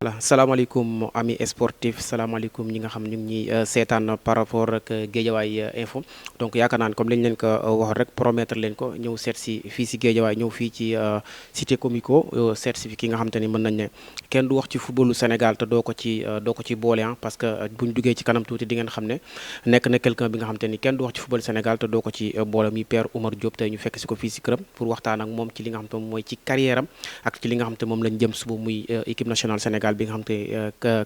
voilà salaamaaleykum ami sportif salaamaaleykum ñi nga xam ñu ngi ñuy seetaan par rapport ak Guédiawaye info donc yaakaar naa ne comme lañ leen ko waxoon rek promettre leen ko ñëw seet si fii si Guédiawaye ñëw fii ci cité comico seet si fi ki nga xam te ni mën nañ ne kenn du wax ci footballu Sénégal te doo ko ci boole parce que buñ duggee ci kanam tuuti di ngeen xam ne nekk na quelqu'un bi nga xam te ni kenn du wax ci football Sénégal te doo ko ci boole mi Père Oumar Diop tey ñu fekk si ko fii si këram pour waxtaan ak moom ci li nga xam te moom mooy ci carrière am ak ci li nga xam te moom lañ jëm suba muy équipe nationale Sénégal bi nga xam te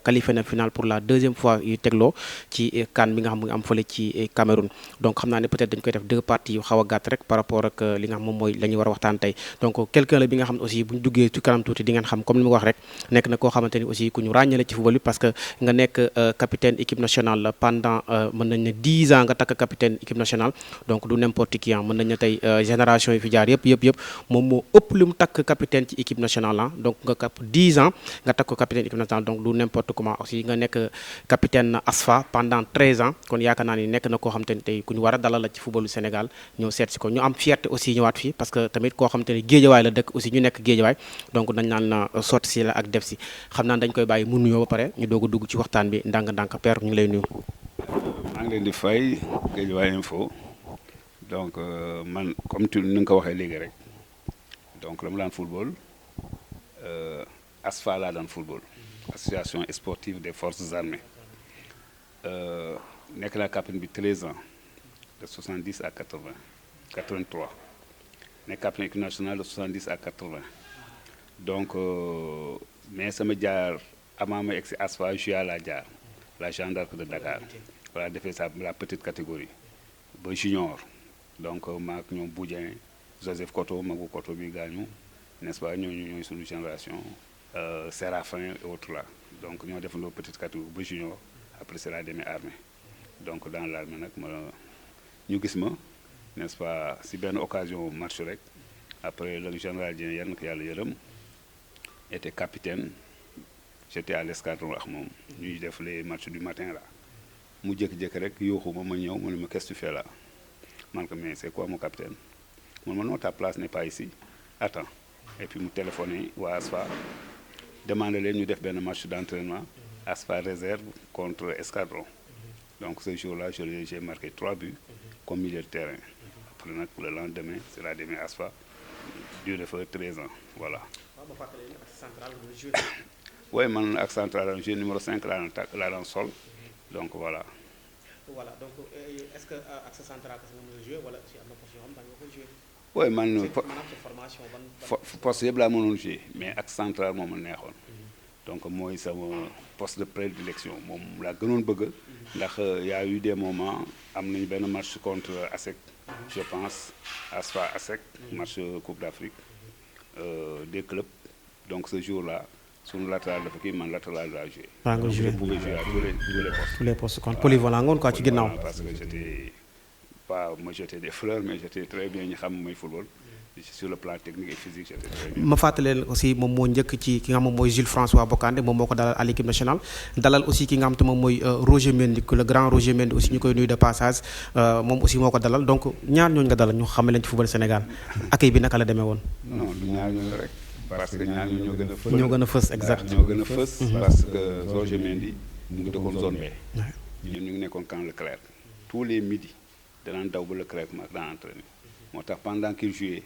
qualifié na final pour la deuxième fois yu tegloo ci CAN bi nga xam mu ngi am fële ci Cameroun donc xam naa ne peut-être dañ koy def deux parties yu xaw a gàtt rek par rapport ak li nga xam moom mooy la ñuy war a waxtaan tey donc quelqu'un la bi nga xam ne aussi bu ñu duggee ci kanam tuuti di ngeen xam comme ni ma wax rek nekk na koo xamante ni aussi ku ñu ràññale ci football bi parce que nga nekk capitaine équipe nationale pendant mën nañ ne 10 ans nga takk capitaine équipe nationale donc du n'importe qui mën nañ ne tey génération yi fi jaar yëpp moom moo ëpp li mu takk capitaine ci équipe nationale donc nga kap 10 ans nga takk capitaine équipe nationale donc du n'importe comment aussi nga nekk capitaine ASFA pendant 13 ans kon yaakaar naa ni nekk na koo xam te ni tey ku ñu war a dalal la ci footballu Sénégal ñëw seet si ko ñu am fierté aussi ñëwaat fii parce que tamit koo xam te ni Guédiawaye la dëkk aussi ñu nekk Guédiawaye donc dañ naan na sotti si la ak def si xam naa dañ koy bàyyi mu nuyoo ba pare ñu doog a dugg ci waxtaan bi ndànk-ndànk Père ñu ngi lay nuyu. maa ngi leen di fay Guédiawaye info donc man comme tu ni nga ko waxee léegi rek donc dama daan football ASFA laa daan football association sportive des forces armées nekk naa capitaine bi 13 ans de 70 à 80 83 nekk capitaine équipe nationale de 70 à 80 donc mais sama jaar avant ma egg si ASFA JA laa jaar la Jeanne d'Arc de Dakar voilà defee sa la petite catégorie ba junior donc maak ñoom Boudien Joseph Koto magu Koto bi gaañu n'est-ce pas ñooy suñu génération Séraphin et autres là donc ñoo defandoo petite catégorie ba junior après c'est la demee armée donc dans l'armée nag ñu gis ma n'est-ce pas si benn occasion match rek après le général Dieng yal na ko yàlla yërëm était capitaine j'étais à l'escadron ak moom ñuy def les matchs du matin là mu jékki-jékki rek yooxu ma ñëw mu ne ma qu'est-ce que tu fais là man ko mais c'est quoi mon capitaine man non ta place n'est pas ici attends et puis mu téléphoné waa ASFA demandé leen ñu def benn match d'entraînement ASFA réserve contre escadron donc ce jour-là j'ai marqué 3 buts comme milieu de terrain après nag le lendemain c'est la demee ASFA duré fa 13 ans voilà. oui man ak central daan joué numéro 5 laa daan sol donc voilà. voilà donc est-ce que axe central kese nga mën a joué wala si am na poste yoo xam da nga ko joué. oui man maanaam sa formation poste yëpp laa mënoon joué mais axe central moo ma neexoon. donc mooy sama poste de prédilection moom laa gënoon bëgg. ndax y a eu des moments am nañu benn match contre ASEC. je pense ASFA ASEC. match Coupe d'Afrique des clubs donc ce jour-là. suñu latéral dafa kii man latéral laa joué. maa ngi joué je pouvais jouer à tous les postes. tous les postes kon polyvalent ngoon quoi ci ginnaaw. parce que j'étais pas me jeter des fleurs mais j'étais très bien ñu xam mooy football. sur le plan technique et physique j'étais très bien. ma fàttali leen aussi moom moo njëkk ci ki nga xam moom mooy Jules François Bocandé moom moo ko dalal à l'équipe nationale dalal aussi ki nga xam te moom mooy Roger Mendy le grand Roger Mendy aussi ñu koy nuyu de passage moom aussi moo ko dalal donc ñaar ñooñu nga dalal ñu xame leen ci football Sénégal accueil bi naka la demee woon. non du ñaar ñooñu rek. parce que ñaar ñoo gën a fës. ñoo gën a fës exact. ñoo gën a fës. parce que Roger Mendy mu ngi dëkkoon zone B. ñun ñu ngi nekkoon camp Leclerc. tous les midis danaan daw ba Leclerc ma daan entraîné. moo tax pendant qu'il jouait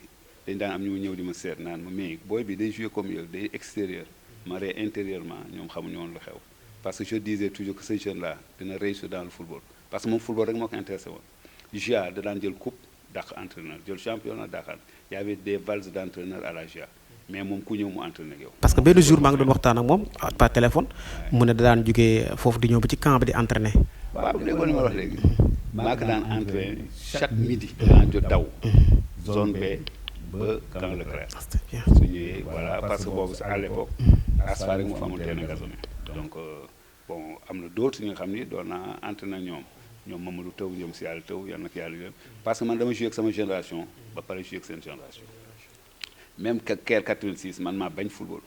dañ daan am ñu ñëw di ma seet naan ma mais booy bi day jouer comme yow day extérieur ma ree intérieurement ñoom xamuñu woon lu xew. parce que je disais toujours que ce jeune là dina réussir dans le football parce que moom football rek moo ko intéressé woon. GIA da daan jël coupe dàq entraîneur jël championnat dàqaan y avait des valses d'entraîneur à la GIA. mais moom ku ñëw mu entraîné ak yow. parce que benn jour maa ngi doon waxtaan ak moom par téléphone. mu ne da daan jógee foofu di ñëw ba ci camp bi di entraîné. waaw léegi li ma wax léegi. maa ko daan entraîné chaque midi. daan jot daw. zone B ba camp Leclerc. su ñëwee voilà parce que boobu à l'époque. ASFA rek mu fa amoon terrain gazonné. donc bon am na d'autres ñi nga xam ni doon naa entraîné ak ñoom Mamadou Taw ñoom si yàlla taw yal na ko yàlla yërëm parce que man dama joué ak sama génération ba pare joué ak seen génération. même Caire 86 man maa bañ football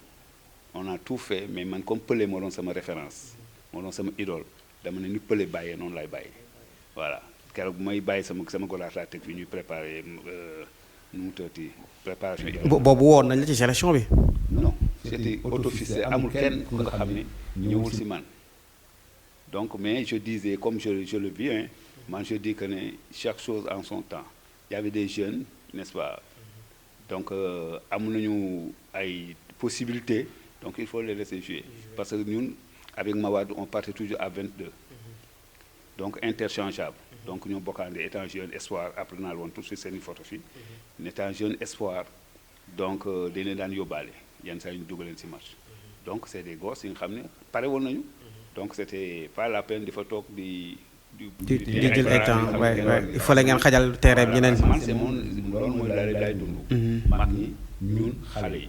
on a tout fait mais man comme Pelé moo doon sama référence moo doon sama idole dama ne ni Pelé bàyyee noonu lay bàyyi voilà keroog bu may bàyyi sama golaat laa teg bi ñuy préparé nu mu tëddee préparation. boobu woon nañ la ci sélection bi. non j'étais autofisé amul kenn ku nga xam ne ñëwul si man donc mais je disais comme je le vis hein man je dis que ne chaque chose en son temps il y avait des jeunes n'est-ce pas donc am nañu ay possibilités donc il faut les laisser jouer parce que ñun avec Mawad on partait toujours à 22 donc interchangeable donc ñoo bokkaande étant jeune espoir après naa woon tout de suite seen i photo fii étant jeune espoir donc dañ leen daan yóbbaale yenn saa yi ñu dugaleen si match donc c'est des gosses yi nga xam ne pare woon nañu donc c'était pas la peine di fa toog di jël ay temps il faut la ngeen xajal terrain bi ñeneen man c'est mon loolu mooy laay dund mag ñi ñun xale yi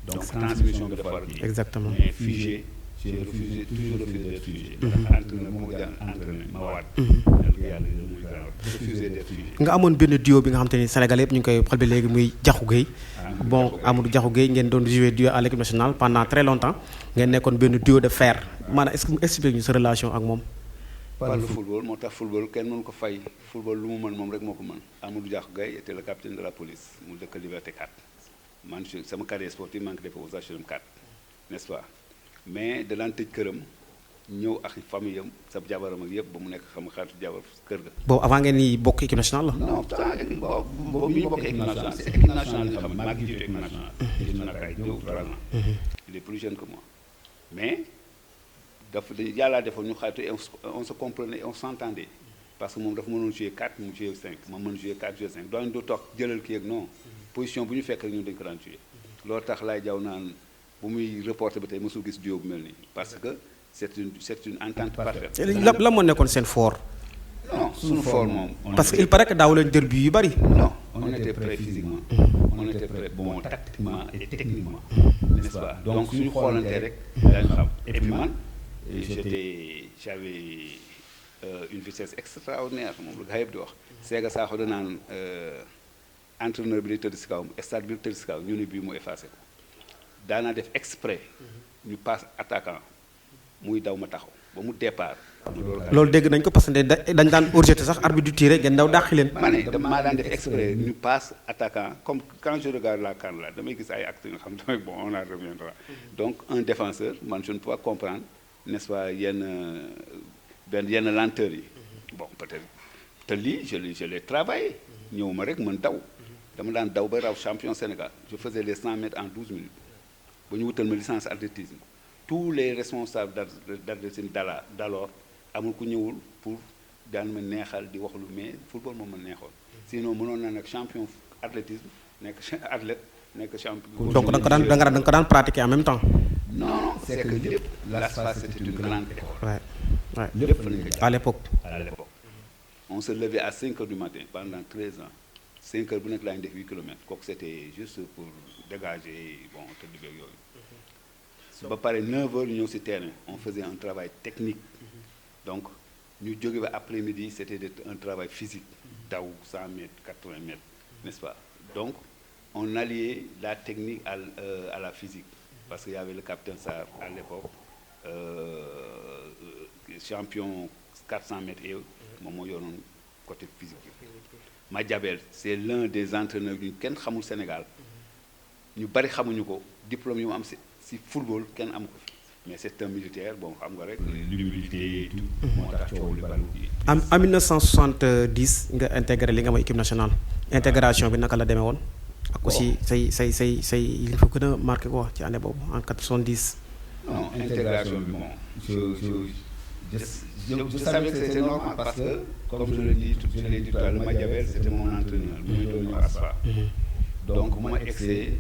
donc transmission bi dafa war a exactement mais figé j'ai refusé toujours refusé d'être figé entraîneur moo jàng entraîneur ma waat yàlla muy refusé d'être figé nga amoon benn duo bi nga xam te ni Sénégal yëpp ñu ngi koy xol bi léegi muy Diakhou Gueye bon Amadou Diakhou Gueye ngeen doon jouer duo à l'équipe nationale pendant très longtemps ngeen nekkoon benn duo de fer maanaam est-ce que explique ñu sa relation ak moom par le football moo tax football kenn mënu ko fay football lu mu mën moom rek moo ko mën Amadou Diakhou Gueye était le capitaine de la police mu dëkk Liberté 4 man sama carrière sportive maa ngi defee aux HLM 4 n'est-ce pas mais da daan tëj këram ñëw ak famille am sa jabaram ak yëpp ba mu nekk xam xaatu jabar kër ga. boobu avant ngeen ni bokk équipe nationale la. non boobu ñu bokk équipe nationale c'est équipe nationale nga xam maa ngi jiitu équipe nationale. jiitu na kay 2 ou 3 ans. il est plus jeune que moi mais dafa yàllaa defoon ñu xaatu on se comprenait et on s'entendait parce que moom dafa mënoon jouer 4 mu jouer 5 ma mën jouer 4 jouer 5 doon doo toog jëlal kii ak non position bu ñu fekk rek ñun dañu ko daan jouer loolu tax laay jaw naan bu muy reporter ba tey mosul gis duo bu mel nii parce que c'est une entente parfaite. la moo nekkoon seen fort. non suñu fort moom. parce que il paraît que daaw leen jël but yu bari. non on était prêt physiquement. on était prêt bon tactiquement et techniquement. n'est-ce pas donc suñu xoolantee rek daañu xam et puis man j'avais une vitesse extraordinaire moom lu gaa yëpp di wax. Séga Sakho da naan entraîneur bi day tëdd si kawam stade bi tëdd si kaw ñu ne bii mu effacé ko daanaa def exprès ñu passe attaquant muy daw ma taxaw ba mu départ. loolu dégg nañ ko parce que dañ daan hors-jeu sax arbitre du tiré ngeen daw dàqi leen. ma ne maa daan def exprès ñu passe attaquant comme quand je regarde la CAN là damay gis ay actes yoo xam ne bon on en reviendra donc un défenseur man je ne peux pas comprendre n'est-ce pas yenn lenteur yi bon peut-être te lii je l'ai travaillé ñëwuma rek man daw dama daan daw ba raw champion Sénégal je faisais les 100 mètres en 12 minutes ba ñu wutal ma licence athlétisme tous les responsables d'athlétisme d'alors amul ku ñëwul pour daan ma neexal di wax lu mais football moom ma neexoon sinon mënoon na nag champion athlétisme nekk athlète nekk champion. donc da nga ko daan pratiquer en même temps. non c'est que lépp l'ASFA c'était une grande école. ouais lépp fa nañu ko à l'époque. on se levait à 5 heures du matin pendant 13 ans 5 heures bu nekk laa ñu def 8 kilomètres kooku c'était juste pour dégager bon tëdd beeg yooyu. ba pare 9 heures ñu ñëw ci terrain on faisait un travail technique donc ñu jóge ba après-midi c'était un travail physique daw 100 mètres 80 mètres n'est-ce pas donc on alliait la technique à la physique parce qu'il y avait le capitaine Sarr à l'époque champion 400 mètres et moom moo yoroon côté physique bi Madiabel c'est l'un des entraîneurs yu kenn xamul Sénégal ñu bari xamuñu ko diplôme yu mu am si football kenn am ko fi mais c'est un militaire bon xam nga rek l'humilité et tout moo tax coow li bari en 1970 nga intégré li nga mooy équipe nationale intégration bi naka la demee woon ak aussi say li fa gën a marqué ko ci année boobu en 90. non intégration bi bon je savais que c'était normal parce que comme je l'ai dit tout à l'heure Madiabel c'était mon entraîneur bu ñu doon ñu ASFA donc bu ma egsee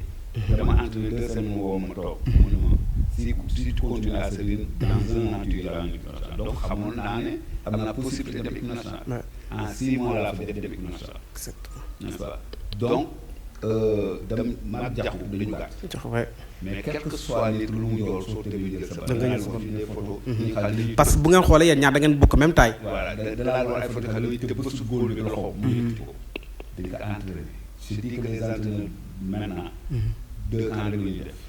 dama entraîné 2 semaines mu woo ma toog mu ne ma si tu continues à servir dans 1 an tu iras en équipe nationale donc xamoon naa ne am naa possibilité dem équipe nationale en 6 mois laa fa def équipe nationale n'est-ce pas donc dem maag Diakhou dañu gàtt mais quel que soit nit lu mu jool soo tëbee jël sa photo parce que bu ngeen xoolee yéen ñaar da ngeen bokk même taille voilà da laa doon ay photo xale yi tëb ba su góor bi loxo mu yëkkati ko dañ ko entraîné je dis que les entraîneurs maintenant 2 ans rek la ñuy def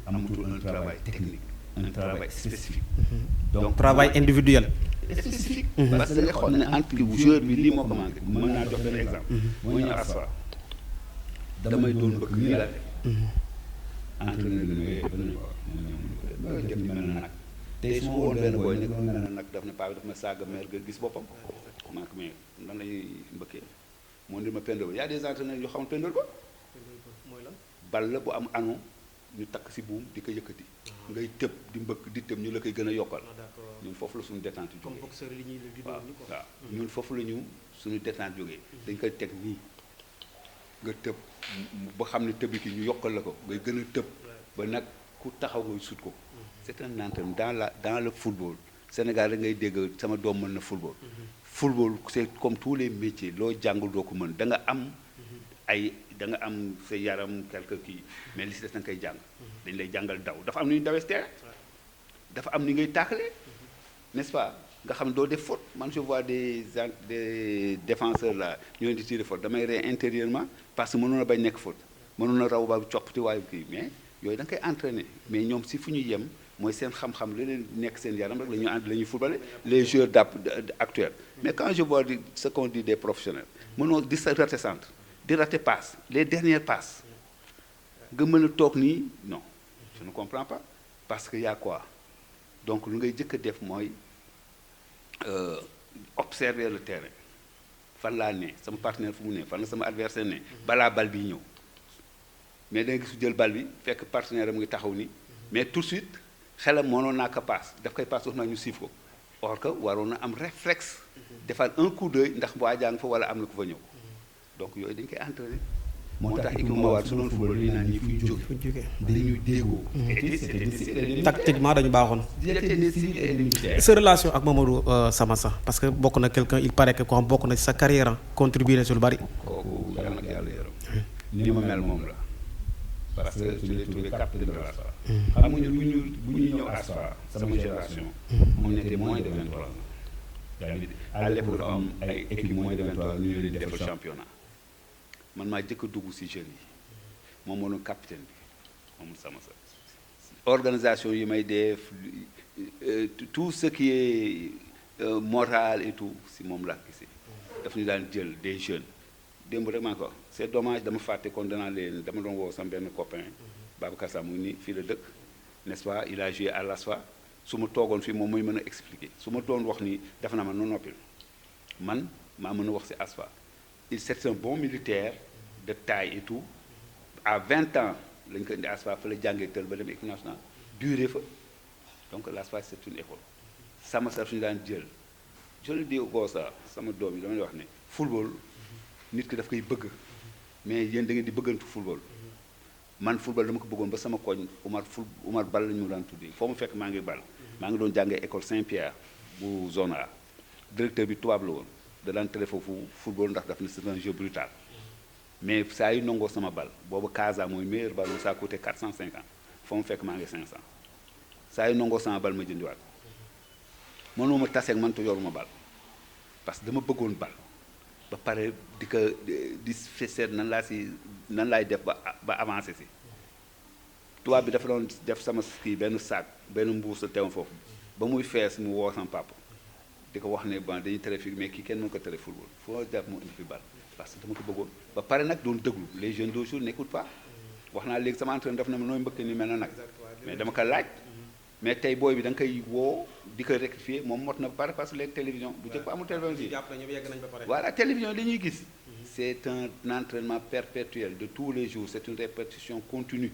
amatul un travail technique un travail spécifique donc travail individuel spécifique parce que nga xool ne entre joueur bi lii moo ko manqué mën naa jox benn exemple mooy ñu ASFA damay doon bëgg nii la def entraîneur bi ma yooyu nañu ko ma jëf ni mel na nag tey su ma woon benn booy ne ko mel na nag daf ne paa bi daf ma saaga meer ga gis boppam maa ko mais nan lañuy mbëkkee moo ndir ma pendal y a des entraîneurs yoo xamul pendal ba bal la bu am ano ñu takk si buum di ko yëkkati ngay tëb di mbëkk di tëb ñu la koy gën a yokkal ñun foofu la suñu détente jógee waaw waaw ñun foofu la ñu suñu détente jógee dañ koy teg nii nga tëb ba xam ne tëbi ki ñu yokkal la ko ngay gën a tëb ba nag ku taxaw ngay sut ko c'est un entraînement dans le football Sénégal rek ngay dégg sama doom mën na football football c'est comme tous les métiers loo jàngul doo ko mën da nga am ay da nga am sa yaram quelque kii mais li si des da nga koy jàng dañ lay jàngal daw dafa am ni ñu dawee terrain dafa am ni ngay tàkkale n'est-ce pas nga xam ne doo def faute man je vois des défenseurs là ñoo di tirer faute damay ree intérieurement parce que mënoon a bañ nekk faute mënoon a raw ba coppati waayu kii mais yooyu da nga koy entraîner mais ñoom si fu ñu yem mooy seen xam-xam leneen nekk seen yaram rek la ñuy ànd la ñuy footballer les joueurs actuels mais quand je vois ce qu'on dit des professionnels mënoo di sa rater centre di rater passe les dernières passes nga mën a toog nii non je ne comprends pas parce que y a quoi donc lu ngay jëkk a def mooy observer le terrain fan laa ne sama partenaire fu mu ne fan la sama adversaire ne balaa bal bi ñëw mais da nga gis jël bal bi fekk partenaire am ngi taxaw ni mais tout de suite xelam mënoon naa ko passe daf koy passe wax naa ñu siif ko or que waroon na am réflexe defal un coup d'œil ndax waa jàng fa wala am na ku fa ñëw donc yooyu dañ koy entraîner moo tax équipe ma war su doon football li naan ñi fuy jóge dañuy déggoo tactiquement dañu baaxoon sa relation ak Mamadou Samassa parce que bokk na quelqu'un il paraît que ko xam bokk na ci sa carrière contribué na ci lu bari kooku yàlla na ko yàlla yaram ni ma mel moom la parce que je l'ai trouvé capitaine de l'ASFA xam nga bu ñuy ñëw ASFA sama génération on était moins de 23 ans à l'époque dafa am ay équipe moins de 23 ans ñu leen di defal championnat man maa jëkk a dugg ci jeunes yi moom moo doon capitaine bi moom sama sa organisation yi may def tout ce qui est moral et tout si moom laa gisee daf ñu daan jël des jeunes démb rek maa ko c'est dommage dama fàtte kon dama doon woo sama benn copain Babacar Sam mu ngi nii fii la dëkk n'est-ce pas il a joué à l'ASFA su ma toogoon fii moom mooy mën a expliquer su ma doon wax ni def na ma non noppil man maa mën a wax ci ASFA c'est un bon militaire de taille et tout à 20 ans lañ ko indi ASFA fa la jàngee tël ba dem équipe nationale duré fa donc l'ASFA c'est une école sama sa suñu daan jël je le dis au ça sama doom yi damay wax ne football nit ki daf koy bëgg mais yéen da ngeen di bëggantu football man football dama ko bëggoon ba sama koñ Umar Bal la ñu daan tuddee foo mu fekk maa ngi bal maa ngi doon jàngee école Saint-Pierre bu zone A directeur bi tubaab la woon da daan télé foofu football ndax daf ne c'est un jeu brutal mais saa yu nangoo sama bal boobu Casa mooy meilleur bal ça coûté 450 foo mu fekk maa ngi 500 saa yu nangoo sama bal ma jëndiwaat mënuma taseeg man te yoruma bal parce que dama bëggoon bal ba pare di ko di seet nan laay def ba avancé si tubaab bi dafa doon def sama kii benn sac benn mbuus sa teewoon foofu ba muy fees mu woo sama papa di ko wax ne bon dañuy tere fii mais kii kenn mën ko tere football foo def mu indi fi bal parce que dama ko bëggoon ba pare nag doon déglu les jeunes d'aujourd'hui n'écoutent pas wax naa léegi sama entraîneur def na ma nooy mbëkk ni mel na nag mais dama ko laaj mais tey booy bi da nga koy woo di ko rectifier moom mot na ba pare parce que léegi télévision bu njëkk ba amul télévision voilà télévision li ñuy gis c'est un entraînement perpétuel de tous les jours c'est une répétition continue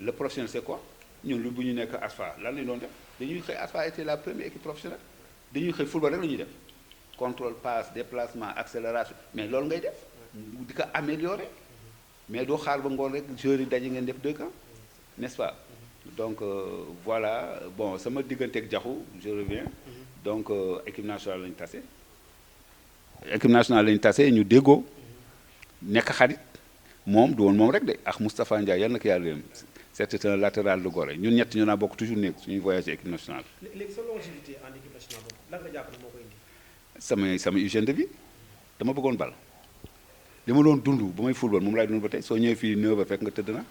le professionnel c'est quoi ñun lu bu ñu nekk ASFA lan lañu doon def dañuy xëy ASFA était la première équipe professionnelle dañuy xëy football rek la ñuy def contrôle passe déplacement accélération mais loolu ngay def di ko améliorer mais doo xaar ba ngoon rek joueurs yi daje ngeen def 2 camps n'est-ce pas donc voilà bon sama digganteeg jaxu je reviens donc équipe nationale lañu tase ñu déggoo nekk xarit moom du woon moom rek de ak Moustapha Ndiaye yal na ko yàlla yërëm c'était un latéral de Gorée ñun ñett ñu naa bokk toujours nekk suñuy voyage équipe nationale. léegi sa longévité en équipe nationale lan nga jàpp ne moo koy indi. sama hygiène de vie dama bëggoon bal li ma doon dund ba may football moom laay dund ba tey soo ñëwee fii 9 fekk nga tëdd na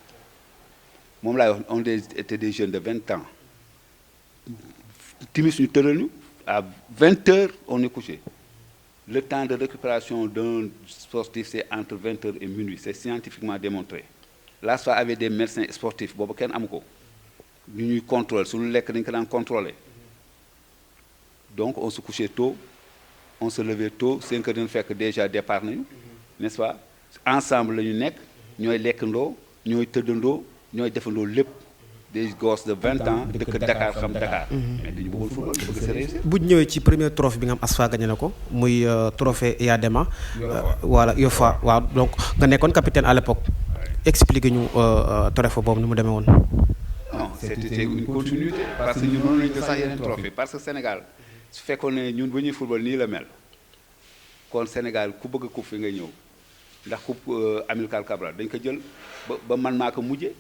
moom laay wax on était des jeunes de 20 ans timis ñu tëral ñu à 20 heures on est couché le temps de récupération d'un sportif c'est entre 20 heures et minuit c'est scientifiquement démontré l'ASFA avait des médecins sportifs boobu kenn amu ko ñu ñuy contrôler suñu lekk dañu ko daan contrôler donc on se couchait tôt on se levait tôt 5 heures dina fekk déjà départ nañu n'est-ce pas ensemble la ñu nekk ñooy lekkandoo ñooy tëddandoo ñooy defandoo lépp des gosses de 20 ans dëkk Dakar xam Dakar. mais dañu bëggoon football dañu bëgg sa réussir. bu ñu ñëwee ci premier trophée bi nga am ASFA gagné na ko muy trophée Yadema. voilà Yofa waaw donc nga nekkoon capitaine à l'époque. expliqué ñu trophée boobu ni mu demee woon. non c'était une continuité parce que ñun mënoon nañu ko sax yeneen trophée parce que Sénégal su fekkoon ne ñun ba ñuy football nii la mel kon Sénégal ku bëgg a coupe fi ngay ñëw ndax coupe Amilcar Cabral dañ ko jël ba man maa ko mujjee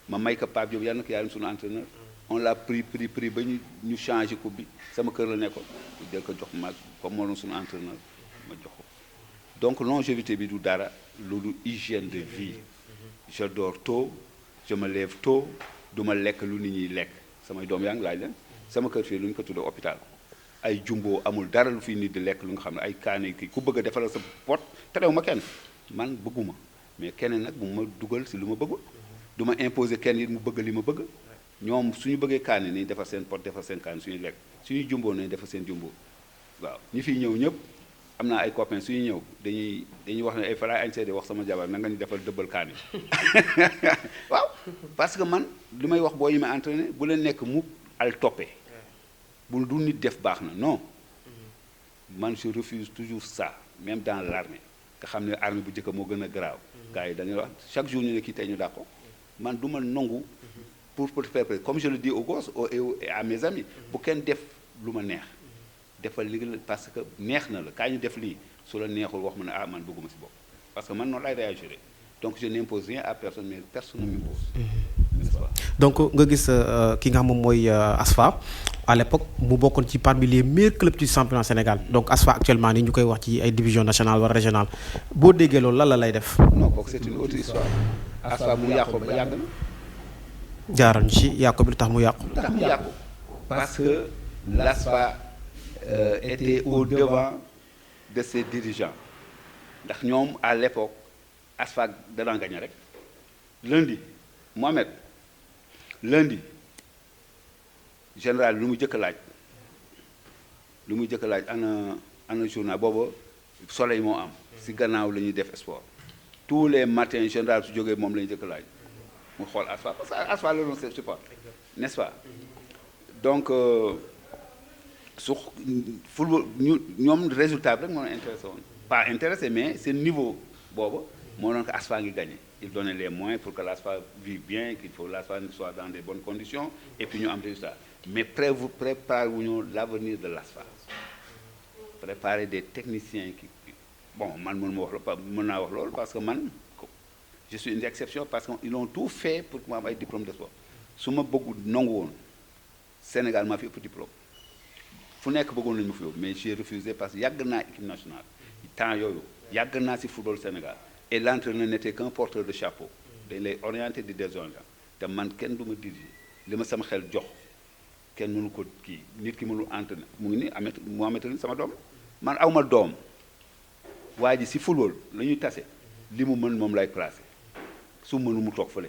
ma may ko Pape Diop yàlla na ko yàlla suñu entraîneur on l'a pris ba ñu changé coupe bi sama kër la nekkoon ñu jël ko jox ma comme moo doon suñu entraîneur ma jox ko donc longévité bi du dara loolu hygiène de vie je dors tôt je me lève tôt du ma lekk lu nit ñuy lekk samay doom yaa ngi laaj leen sama kër fii lu ñu ko tuddee hôpital ay jumbo amul dara lu fi nit di lekk lu nga xam ne ay kaane kii ku bëgg a defaral sa pot terew ma kenn man bëgguma mais keneen nag bu ma dugal si lu ma bëggul du ma imposer kenn it mu bëgg li ma bëgg ñoom suñu bëggee kaane nañ defar seen pot defar seen kaane suñuy lekk suñuy jumbo nañ defar seen jumbo waaw ñi fiy ñëw ñëpp am naa ay copains suñuy ñëw dañuy wax ne ay falaay añ seede wax sama jabar na nga ñu defal dëbbal kaane waaw parce que man li may wax boo yi ma entraîné bu leen nekk mu al toppee bu du nit def baax na non man je refuse toujours ça même dans l'armée nga xam ne armée bu njëkk moo gën a garaaw gars yi dañuy wax chaque jour ñu ne kii tey ñu dàq ko man du ma nangu pour faire comme je le dis aux gosses et à mes amis bu kenn def lu ma neex defal li nga parce que neex na la kaa ñu def lii su la neexul wax ma ne ah man bëgguma si bopp parce que man noonu lay réagir donc je n'impose rien à personne mais personne ne m'impose n'est-ce pas donc nga gis ki nga xam moom mooy ASFA à l'époque mu bokkoon ci parmi les meilleurs clubs du championnat Sénégal donc ASFA actuellement nii ñu koy wax ci ay division nationale wala régionale boo déggee loolu lan la lay def. non kooku c'est une autre histoire ASFA mu yàqu ba yàgg na. jaaral ci yàqu bi lu tax mu yàqu. lu tax mu yàqu parce que l'ASFA était au devant de ses dirigeants ndax ñoom à l'époque ASFA danaa gagné rek lundi Mohamed lundi général lu mu jëkk laaj ana journal boobu soleil moo am si gannaaw la ñuy def sport tous les matins général su jógee moom la ñuy jëkk laaj mu xool ASFA parce que ASFA la doon support n'est-ce pas donc su football ñoom résultat bi rek moo intéressé woon pas intéressé mais seen niveau boobu moo doon ko ASFA ngi gagné il donnait les moyens pour que l'ASFA vive bien qu'il faut l'ASFA soit dans des bonnes conditions et puis ñu am résultat mais préparer wuñu l'avenir de l'ASFA préparer des techniciens qui bon man mën naa wax loolu parce que man je suis une exception parce que ils ont tout fait pour que ma am ay diplôme de sport su ma bëggu nangu woon Sénégal maa fi ëpp diplôme fu nekk bëggoon nañu ma fi yóbbu mais j'ai refusé parce que yàgg naa équipe nationale temps yooyu yàgg naa ci football Sénégal et l'entraîneur n'était qu'un porteur de chapeau dañ lay orienter di désorienter te man kenn du ma diriger li ma sama xel jox kenn mënu ko kii nit ki mënul entraîner mu ngi nii Mohamed sama doom man awma doom waa ji ci football la ñuy tase li mu mën moom lay placer su mënu mu toog fële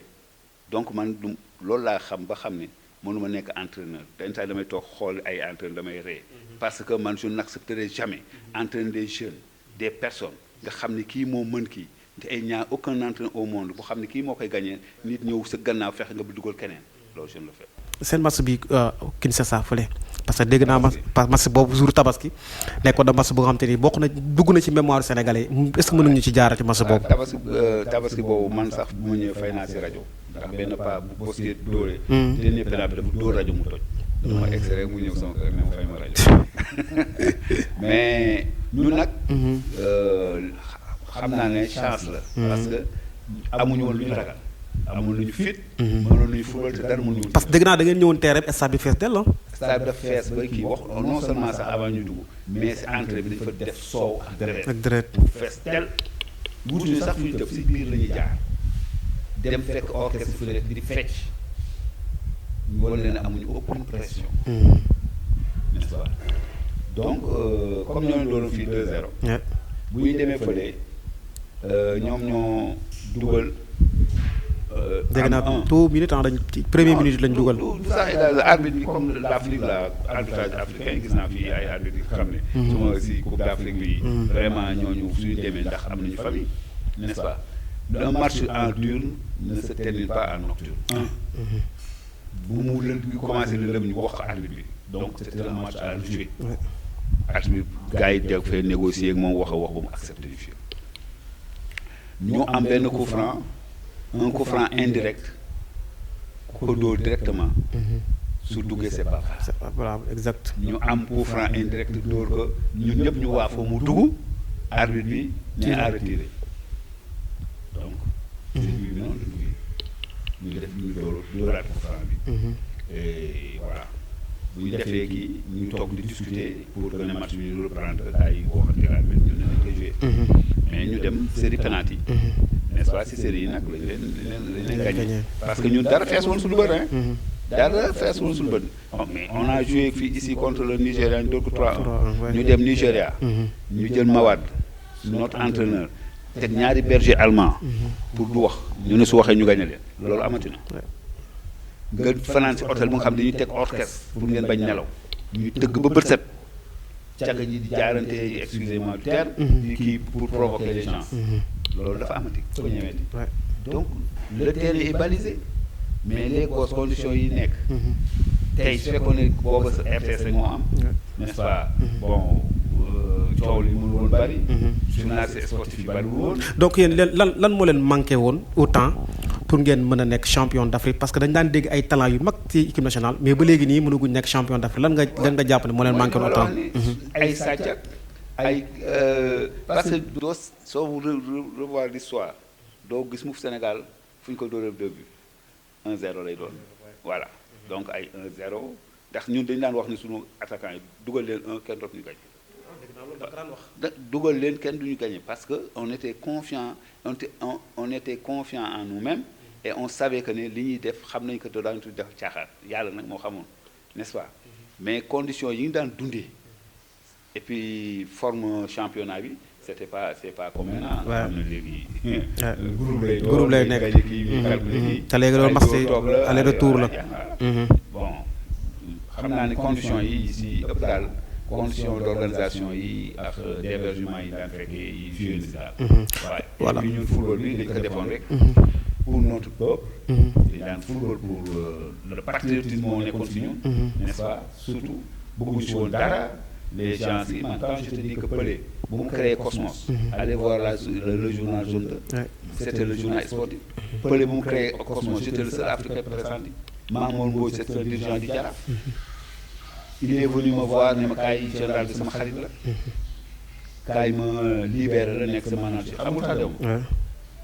donc man du loolu laa xam ba xam ne mënuma nekk entraîneur dañ tay damay toog xool ay entraîneur damay ree parce que man je n'accepterai jamais entraîner des jeunes des personnes nga xam ne kii moo mën kii te ay ñaar aucun entraîneur au monde bu xam ne kii moo koy gagné nit ñëw sa gannaaw fexe nga bu dugal keneen loolu je ne le fais. seen match bi Kinshasa fële parce que dégg naa match boobu jour tabaski nekkoon na match boo xam te ni bokk na dugg na ci mémoire sénégalais est-ce que mënuñu ci jaarati match boobu. tabaski boobu man sax bu ma ñëwee fay naa si rajo ndax benn pas bu Bosquet dóoree. dernier pénalty bi dafa dóor rajo mu toj. dama extrait mu ñëw sama kër ne ma fay ma rajo mais ñun nag. xam naa ne chance la. parce que amuñu woon lu ñu ragal. amul lu ñu fit. mënoon nañu football te dara mënuñu. parce que dégg naa da ngeen ñëwoon terrain stade bi fees dell. stade bi dafa fees ba kii wax non seulement sax avant ñu dugg mais si entrée bi dafa def soow ak deret. ak deret fees tel wutuñu sax fu ñu def si biir la ñuy jaar dem fekk orchestre fu nekk di fecc wala leen amuñu aucune pression. n'est-ce pas donc comme ñoo doon fii 2-0. bu ñu demee fële ñoom ñoo dugal dégg naa tout minute dañ ci première minute lañ dugal. tout ça arbitre bi comme l'Afrique la arbitrage africain gis naa fii ay arbitre yi xam ne. suma si Coupe d'Afrique bi. vraiment ñooñu suñu demee ndax am nañu famille n'est-ce pas. un match en diurne ne se termine pas en nocturne. bu mu lënd bi commencé le lëm ñu wax arbitre bi donc c'était un match à rejouer. arbitre bi gars yi dégg fee négocier ak moom wax a wax ba mu accepté du film. ñu am benn coup franc un coup franc indirect ku ko dóor directement. su duggee c'est pas voilà exact. ñu am coup franc indirect dóor ko ñun ñëpp ñu waa fa mu dugg arbitre bi ne à retirer donc. bi noonu la duggee ñu def ñu dóoraat coup franc bi. et voilà bu ñu defee kii ñu toog di discuter pour que ne match bi ñu reprendre ay waxante arbitre ñu ne nañ koy jouer. mais ñu dem série penalty yi. n'est-ce pas si série yi nag lañ leen gagné parce que ñun dara fees woon suñu bët hein. dara fees woon suñu bët. mais on a joué fii ici contre le Nigéria ñu dóor ko 3-1 ñu dem Nigéria. ñu jël Mawad notre entraîneur teg ñaari berger allemand. pour du wax ñu ne su waxee ñu gagné leen loolu amati na. nga fanaan si hôtel bu nga xam ne dañuy teg orchestre pour ngeen bañ nelaw ñuy tëgg ba bët set càgg ji di jaarante excusez-moi du terme. di kii pour provoquer les gens. loolu dafa amati ko ñëweeti. donc le terrain est balisé mais les conditions yi nekk. tey su fekkoon ne booba sa RTS rek moo am. n'est-ce pas bon coow li mënul woon bari. journaliste sportif yi bariwul woon. donc yéen lan moo leen manqué woon autant pour ngeen mën a nekk champion d'Afrique parce que dañ daan dégg ay talent yu mag ci équipe nationale mais ba léegi nii mënaguñ nekk champion d'Afrique lan nga jàpp ne moo leen manqué woon autant. ay sàcc ay parce que doo soo revoir l'histoire doo gis mu Sénégal fu ñu ko dóoree 2 buts 1-0 lay doon voilà donc ay 1-0 ndax ñun dañu daan wax ni sunu attaquant yi dugal leen kenn dootuñu gañ. dugal leen kenn duñu gagné parce que on était confiant on était confiant en nous-mêmes et on savait que ne li ñuy def xam nañ que daañu tuuti def caaxaan yàlla nag moo xamoon n'est-ce pas mais conditions yi ñu daan dundee et puis forme championnat bi c'est pas comme maintenant. waaw am na léegi. groupe lay nekk te léegi loolu match aller retour la. bon xam naa ne conditions yi si ëpp daal. conditions d'organisation yi ak d'hébergement yi daan fekkee yi joué si daal. voilà et puis ñun football bi dañ ko defoon rek. pour notre peuple. dañ daan football pour le patriotisme moo nekkoon si ñun. n'est-ce pas surtout bëgguñu si woon dara les gens yi man quand je te dis que Pelé bu mu créé Cosmos. allez voir le journal jaune 2. c'était le journal sportif. Pelé bu mu créé Cosmos j'étais le seul Africain présenté. Mamour Mbodj c'est un dirigeant du Jaraaf. il est venu me voir ne ma kaay général bi sama xarit la. kaay ma libéré la nekk sama manager xamul tax dem.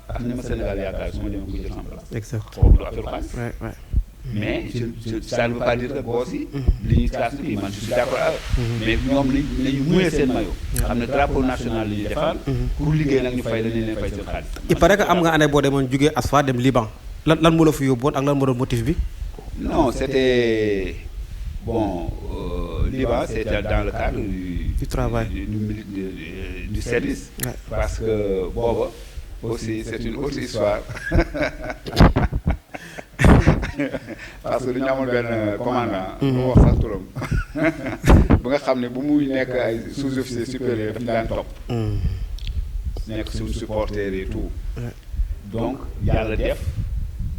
am na ma Sénégal yaakaar su ma demee ko jël sama place. exact foofu du affaire xaalis. mais ça ne veut pas dire que boos yi. li ñuy classe bi man je suis d'accord avec. mais ñoom nañu muyee seen maillot. xam ne drapeau national la ñuy defar. pour liggéey nag ñu fay dañu leen fay seen xaalis. il paraît que am nga année boo demoon jugee ASFA dem Liban lan moo la fa yóbbuwoon ak lan moo doon motif bi. non c'était bon Liban c'était dans le cadre du travail du service. parce que booba aussi c'est une autre histoire. parce que dañu amoon benn commandant. bu wax sax turam. bu nga xam ne bu muy nekk ay sous-officier supérieur daf ñu daan topp. nekk suñu supporter et tout. donc yàlla def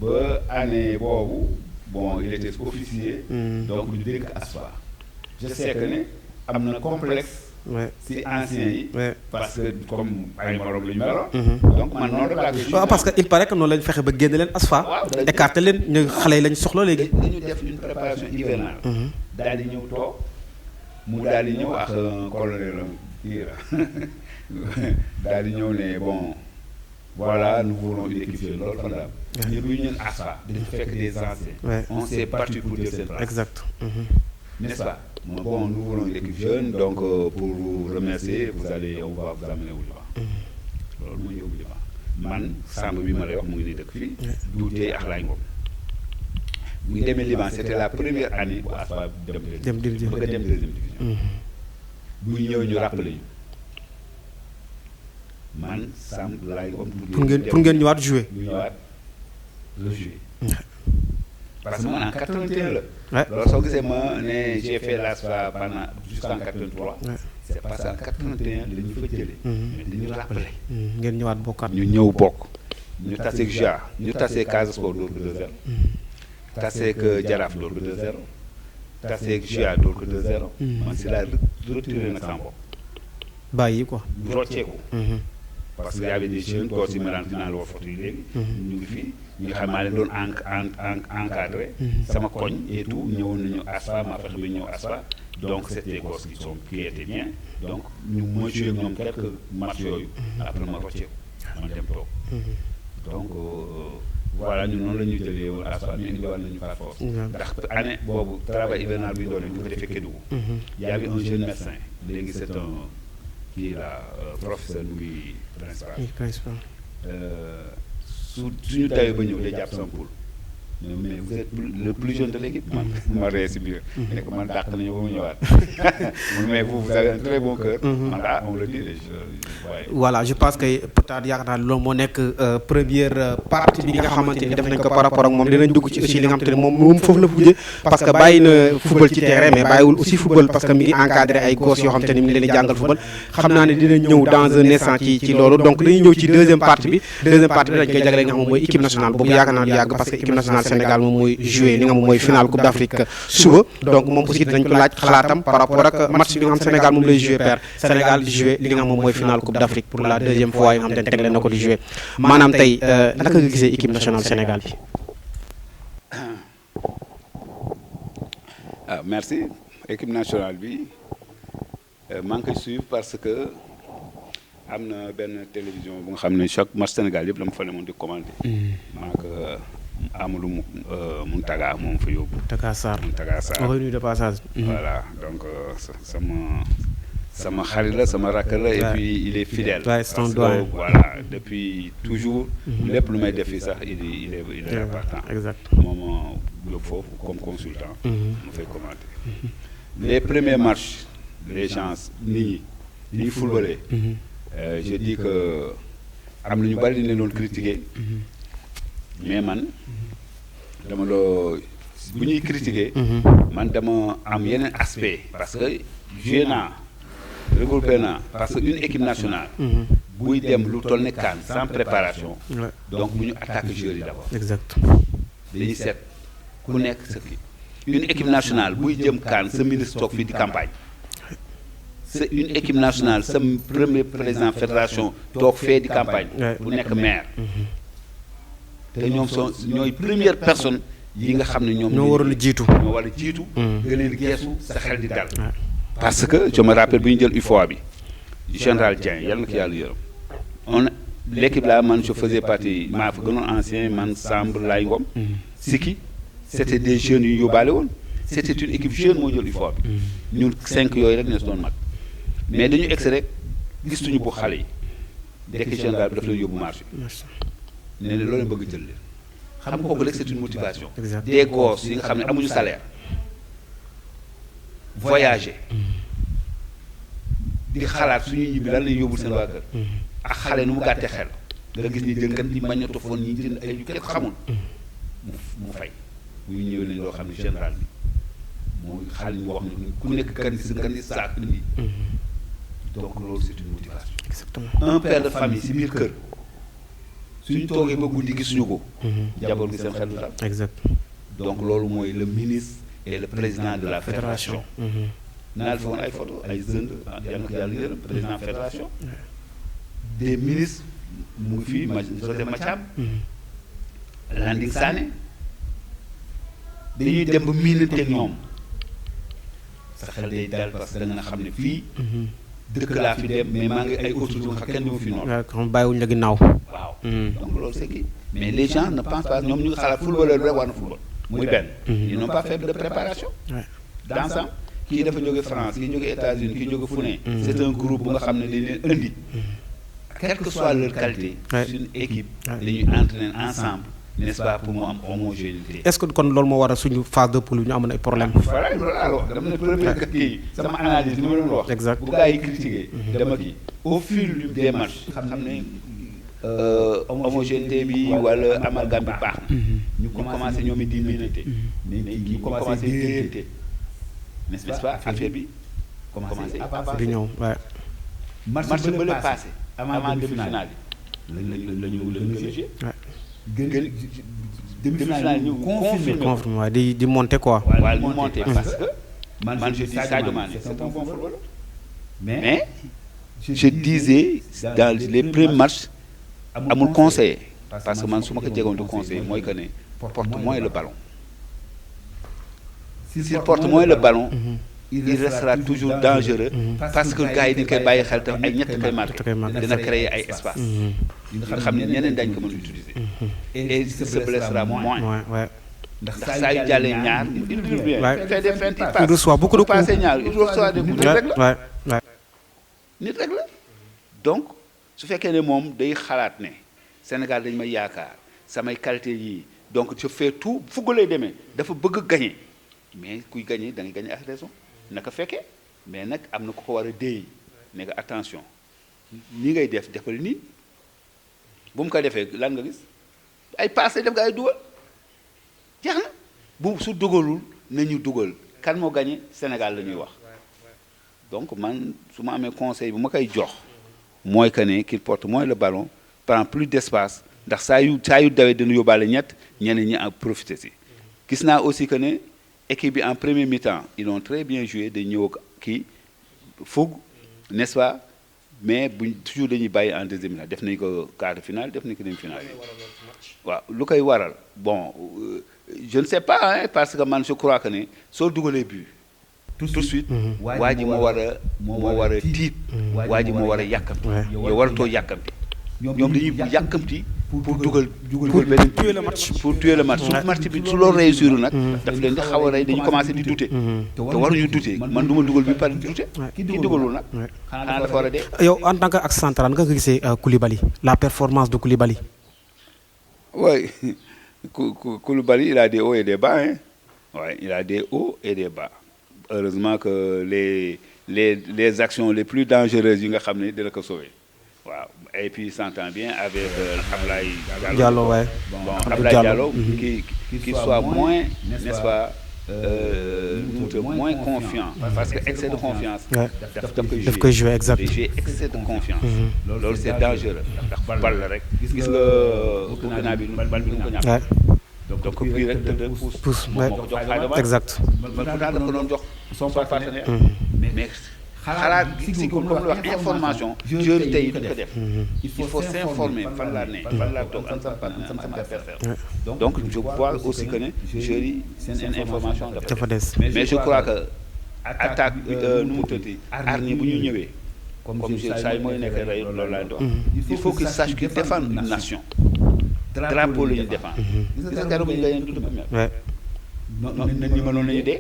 ba année boobu bon il était officier. donc ñu dégg ASFA. je sais que ne am na complexe. si anciens yi. parce que comme ay morom la ñu meloon. donc man noonu la laa waaw parce que il paraît que noonu lañ fexe ba génne leen ASFA. écarté leen ñu xale yi lañ soxla léegi. dañu def une préparation hivernale. daal di ñëw toog mu daal di ñëw ak colonel kii daal di ñëw ne bon voilà nous voulons une équipe jeune loolu fan la am. ñu bu ñu ASFA dañu fekk des anciens. on s'est battu pour jël seen place. exact. n'est-ce pas. Bon, nous voulons une équipe jeune, donc pour vous remercier, on va vous amener au Liban. loolu mooy yóbbu Liban man Samb bi ma lay wax mu ngi nii dëkk fii. Duutee ak Laay Ngom. bu ñu demee Liban c'était la première année bu ASFA dem deuxième division. bu ñu ñëwee ñu rappelé ñu man Samb Laay Ngom. pour ngeen ñëwaat jouer. ñu ñëwaat le jouer. Parce que moi en 81 la. Ouais. loolu soo gisee ma ne j'ai fait l'ASFA pendant jusqu'en 83. Ouais. c'est parce qu'en 81 la ñu fa jëlee. mais dañu rappelé. ngeen ñëwaat bokkaat. ñu ñëw bokk. ñu taseeg JA ñu taseeg Casa Sport dóor ko 2-0. taseeg Jaraaf dóor ko 2-0. taseeg JA dóor ko 2-0. man si laa retiré nag sama bopp. bàyyi quoi. rocceeku. parce que y avait des jeunes koo si ma daan dinaa la wax photo yi léegi. ñu ngi fii ñu nga xam maa leen doon encadré. sama koñ et tout ñëwoon nañu ASFA maa fexe ba ñëw ASFA. donc c' était des gosses qui étaient bien. donc ñu ma joué ak ñoom quelques matchs yooyu. après ma rocceeku man dem toog. donc voilà ñun noonu la ñuy jëlee woon ASFA ñu indiwaat nañu par force. ndax année boobu travail hivernal bi ñu doon def ñu ko defee Kédougou. y avait un jeune médecin léegi c' est un kii la professeur Louis principal. suñu tawee ba ñëw day jàpp sama poule. mais vous êtes le plus jeune de l'équipe. man ma ree si biir. ne ko man dàq nañu ba mu ñëwaat. mais vous avez un très bon cœur. man on le dit waaye. voilà je pense que peut-être yaakaar naa loolu moo nekk première partie bi nga xamante ni def nañ ko par rapport ak moom dinañ dugg ci aussi li nga xamante ne moom foofu la mujjee parce que bàyyi na football ci terrain mais bàyyiwul aussi football parce que mi ngi encadré ay gosses yoo xamante ni mi ngi leen di jàngal football xam naa ne dinañ ñëw dans un instant ci loolu donc dañuy ñëw ci deuxième partie bi dañ koy jagleel nga xam moom mooy équipe nationale boobu yaakaar naa du yàgg parce que équipe nationale Sénégal moom mooy joué li nga xam mooy finale Coupe d'Afrique suba donc moom aussi dinañ ko laaj xalaatam par rapport ak match bi nga xam Sénégal moom lay joué père Sénégal di joué li nga xam moom mooy finale Coupe d'Afrique pour la deuxième fois yi nga xam te tegle na ko di joué maanaam tey naka nga gisee équipe nationale Sénégal bi. Merci équipe nationale bi maa ngi koy suivre parce que am na benn télévision bu nga xam ne chaque match Sénégal yëpp dama fa demoon di commenter. maa ko Amadou Mountaga moom fa yóbbu. Mountaga Sarr revenu de passage. voilà donc sama xarit la sama rakk la et puis il est fidèle. parce que voilà depuis toujours. lépp lu may def fii sax il est partant. exact moom yóbbu foofu comme consultant. mu fay commenter. les premiers matchs les gens nit ñi li ñu footballé. je dis que am na ñu bari dañu leen doon critiquer. mais man dama loo bu ñuy critiquer. man dama am yeneen aspect parce que joué naa regroupé naa parce que une équipe nationale. buy dem lu toll ne CAN sans préparation. donc bu ñu attaquer joueurs yi d'abord. exact dañuy seet ku nekk sa kii une équipe nationale buy jëm CAN sa ministre toog fii di campagne. c'est une équipe nationale sa premier président fédération toog fee di campagne. bu nekk maire. te ñoom ñooy première personne yi nga xam ne ñoom. ñoo waroon a jiitu. ñoo war a jiitu. nga leen geesu sa xel di dal. parce que je me rappelle bu ñu jël UFOA bi général Dieng yàlla na ko yàlla yërëm. l'équipe là man je faisais partie maa fa gënoon ancien man Samb Lay Ngom. Siki c'était des jeunes yu ñu yóbbaale woon. c'était une équipe jeune moo jël UFOA bi. ñun 5 yooyu rek ne si doon mag. mais dañu egsi rek gistuñu bu xale yi. dekk général bi daf leen yóbbu marché. nee na loolu bëgg jël leen xam nga kooku rek c'est une motivation. des gosses yi nga xam ne amuñu salaire. voyager. di xalaat suñuy ñibbi lan lañuy yóbbul seen waa kër. ak xale nu mu gàttee xel. nga gis ni jël kan di magnétophone ñi jënd ay yu kenn xamul. mu fay bu ñu ñëwee nañ loo xam ne général bi mooy xale ñu wax ne ku nekk kan si nga ni saak indi. donc loolu c'est une motivation. exactement un père de famille si biir kër. suñu toogee ba guddi gisuñu ko. jaboot gi seen xel du dal. exact donc loolu mooy le ministre et le président de la fédération. naa defoon ay photo ay jeunes yal na ko yàlla yërëm président fédération. des ministres mu ngi fii Joseph Mathiam. Landing Sané. dañuy dem ba miinanteeg ñoom. sa xel day dal parce que da nga xam ne fii. dëkk laa fi dem mais maa ngi ay autorités nga xam kenn du ma fi noonu. waaw xam bàyyiwuñu la ginnaaw. waaw donc loolu c'est kii mais les gens ne pensent pas ñoom ñu ngi xalaat footballeur bi rek war na football. muy benn. ils n'ont pas fait de préparation. d'ensemble kii dafa jóge France kii jóge États-Unis kii jóge fu ne. c'est un groupe bu nga xam ne dañ leen indi. quelle que soit leur qualité. suñu équipe. dañuy entraîner ensemble. n'est-ce pas pour mu am homogénéité. est-ce que kon loolu moo war a suñu phase de poule ñu amoon ay problème. voilà loolu laa wax dama ne premier kii sama analyse li ma doon wax. exact bu gaa yi critiqué. dama kii au fil des matchs. xam ne homogénéité bi wala amalgame bi baax na. ñu commencé ñoom it di miinante. ñu commencé déyante. n'est-ce pas affaire bi commencé di ñëw waaw. match ba le passé avant demi-finale bi la ñu joué. demi-finale ñu confirmé waaw di monter quoi. waaw ñu monter parce que man je dis Sadio Mané c'est un bon footballeur. mais je disais dans les premiers matchs amul conseiller parce que man su ma ko jegoon di conseiller mooy que ne porte moins le ballon. s'il porte moins le ballon. il restera toujours dangereux parce que gars yi dañ koy bàyyi xel te ay ñett koy marqué dina créer ay espace nga xam ne ñeneen dañ ko mën utiliser et il se blessera moins ndax saa yu jàllee ñaar il dure bien fait des feintes il reçoit beaucoup de coups passé ñaar il reçoit des coups nit rek la donc su fekkee ne moom day xalaat ne Sénégal dañ may yaakaar samay qualité yii donc je fais tout fugg lay demee dafa bëgg gagner mais kuy gagner da ngay gagner ak raison naka fekkee mais nag am na ku ko war a déey ne nga attention ni ngay defal nii bu mu ko defee lan nga gis ay passé def nga ay dugal jeex na bu su dugalul nañu dugal kan moo gagné Sénégal la ñuy wax donc man su ma amee conseil bu ma koy jox mooy que ne qu'il porte moins le ballon prend plus d'espace ndax saa yu dawee dina yóbbaale ñett ñeneen ñi en profiter si gis naa aussi que ne équipe bi en premier mi-temps ils ont très bien joué dañ ñëw kii fougue n'est-ce pas mais buñ toujours dañuy bàyyi en deuxième mi-temps def nañ ko quart de finale def nañ ko demi-finale waaw lu koy waral bon je ne sais pas hein, parce que man je crois que ne soo dugalee but tout de suite waa ji moo war a tiit waa ji moo war a yàkkamti yow waratoo yàkkamti ñoom dañuy yàkkamti pour dugal beneen tuer le match su match bi su loolu réussir nag daf leen di xaw a rey dañu commencé di douter te waruñu douter man du ma dugal bi par douter ki dugalul nag xanaa dafa war a dee. yow en tant que axe central nga ko gisee Koulibaly la performance de Koulibaly. oui Koulibaly il a des hauts et des bas hein. Ouais, il a des hauts et des bas heureusement que les actions les plus dangereuses yi nga xam ne dina ko sauver waaw et puis il s'entend bien avec Ablaye Diallo ouais. Bon Ablaye Diallo qui soit moins n'est-ce pas moins confiant parce que excès de confiance daf koy jouer exact j'ai excès de confiance loolu c'est dangereux ndax bal la rek gis nga Burkina bi bal bi ñu ko ñàkk donc bii rek tëdd pousse exact man pourtant dafa doon jox son partenaire mais xalaat si comme lu wax information joueur tey duñ ko def il faut s'informer fan laa ne fan laa toog am sama adversaire donc je vois aussi que ne joueurs yi seen information dafa des mais je crois que attaque nu mu tëddee arni bu ñu ñëwee comme saa yi mooy nekk rey loolu laa doon il faut qu'ils sachent qu'ils défendent une nation drapeau la ñu défendre gis nga keroog bu ñu gagné tout de même nañ ñu mënoon nañu dee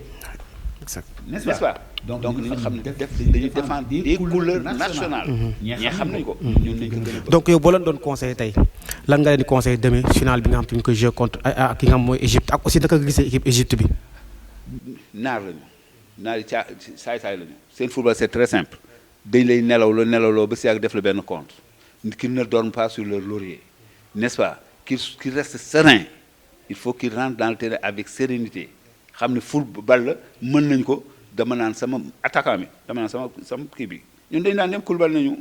n'est-ce pas donc ni nga xam ne dañuy défendre des couleurs nationales ñee xam nañ ko ñun nañ ko gën a donc yow boo leen doon conseillé tey lan nga leen di conseillé demi finale bi nga xam te ñu koy jouer contre ki nga xam mooy Égypte ak aussi naka nga gisee équipe Égypte bi naar yi saay lañu seen football c'est très simple dañ lay nelawloo ba si ak def la benn compte qu'ils ne dorment pas sur leur laurier n'est-ce pas qu'ils restent sereins il faut qu'ils rentrent dans le terrain avec sérénité xam ne football la mën nañ ko dama naan sama attaquant bi dama naan sama kii bi ñun dañu daan dem Koulibaly nañu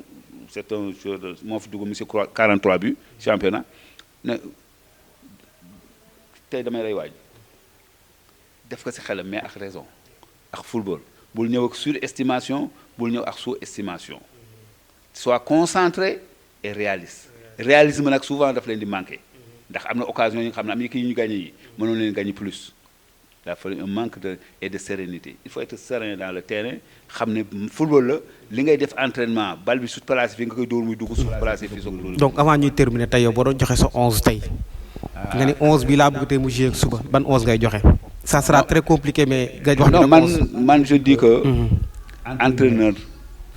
c'est un joueur moo fi dugg monsieur 43 buts championnat ne tey damay rey waaj def ko si xelam mais ak raison ak football bul ñëw ak surestimation bul ñëw ak sous-estimation sois concentré et réaliste réalisme nag souvent daf leen di manqué ndax am na occasion yi nga xam ne am na kii ñu gagné yi mënoon leen gagné plus il a fallu un manque de sérénité il faut être serein dans le terrain xam ne football la li ngay def entraînement bal bi su placé fii nga koy dóor muy dugg su placé fii soog dóor. donc avant ñuy terminer tey yow boo doon joxe sa 11 tey nga ni 11 bi laa bëgg tey mu jouer ak suba ban 11 ngay joxe. ça sera très compliqué mais. nga jox non man je dis que. entraîneur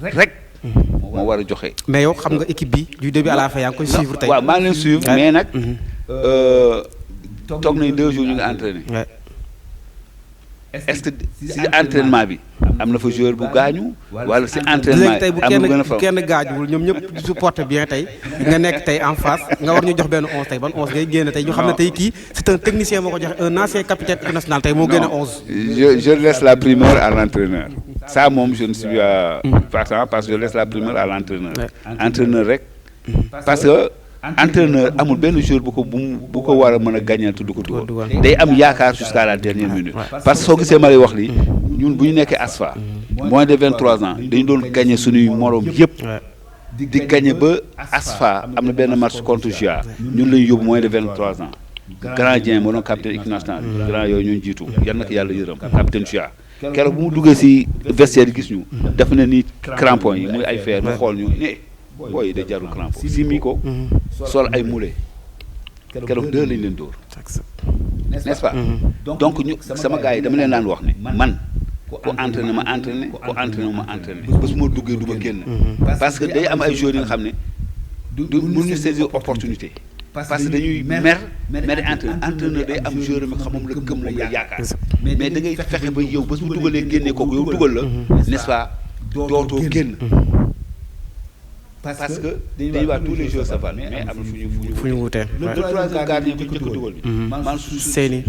rek. moo war a joxe. mais yow xam nga équipe bi du début à la fin yaa ngi koy suivre tey. waaw maa ngi leen suivre mais nag. toog nañ 2 jours ñu ngi entraîné. est-ce que si entraînement bi am na fa joueur bu gaañu wala si entraînement léegi tey bu kenn gaajuwul ñoom ñëpp supporté bien tey nga nekk tey en face nga war ñu jox benn 11 tey ban 11 ngay génne tey ñu xam ne tey kii c'est un technicien moo ko joxe un ancien capitaine équipe nationale tey moo génne 11. je laisse la primeur à l'entraîneur ça moom je ne suis pas parce que je laisse la primeur à l'entraîneur entraîneur rek parce que entraîneur amul benn jour bu ko war a mën a gagner te du ko dugal day am yaakaar jusqu'à la dernière minute parce que soo gisee ma lay wax li ñun bu ñu nekkee ASFA moins de 23 ans dañu doon gagner suñuy moroom yëpp di gagner ba ASFA am na benn match contre GIA ñun lañu yóbbu moins de 23 ans grand Dieng moo doon capitaine équipe nationale grand yooyu ñun jiitu yal na ko yàlla yërëm capitaine GIA keroog bu mu duggee si vestiaire gis ñu def na ni crampon yi muy ay fer mu xool ñu ne booy da jarul crampon si mi ko sol ay moulé keroog 2 lañ leen dóor n'est-ce pas donc ñu sama gars yi dama leen daan wax ne man ku entraîné ma entraîné ku entraîné ma entraîné ba su ma duggee du ma génn parce que day am ay joueurs yi nga xam ne du mënuñu saisir opportunité parce que dañuy mer entraîneur day am joueur mi xamam la gëm la yaakaar mais da ngay fexe ba yow ba su ma dugalee génnee kooku yow dugal la n'est-ce pas dootoo génn parce que dañuy wax tous les jours ça va mais am na fu ñu wutee le troisième gardien bi njëkk a dugal bi man Seyni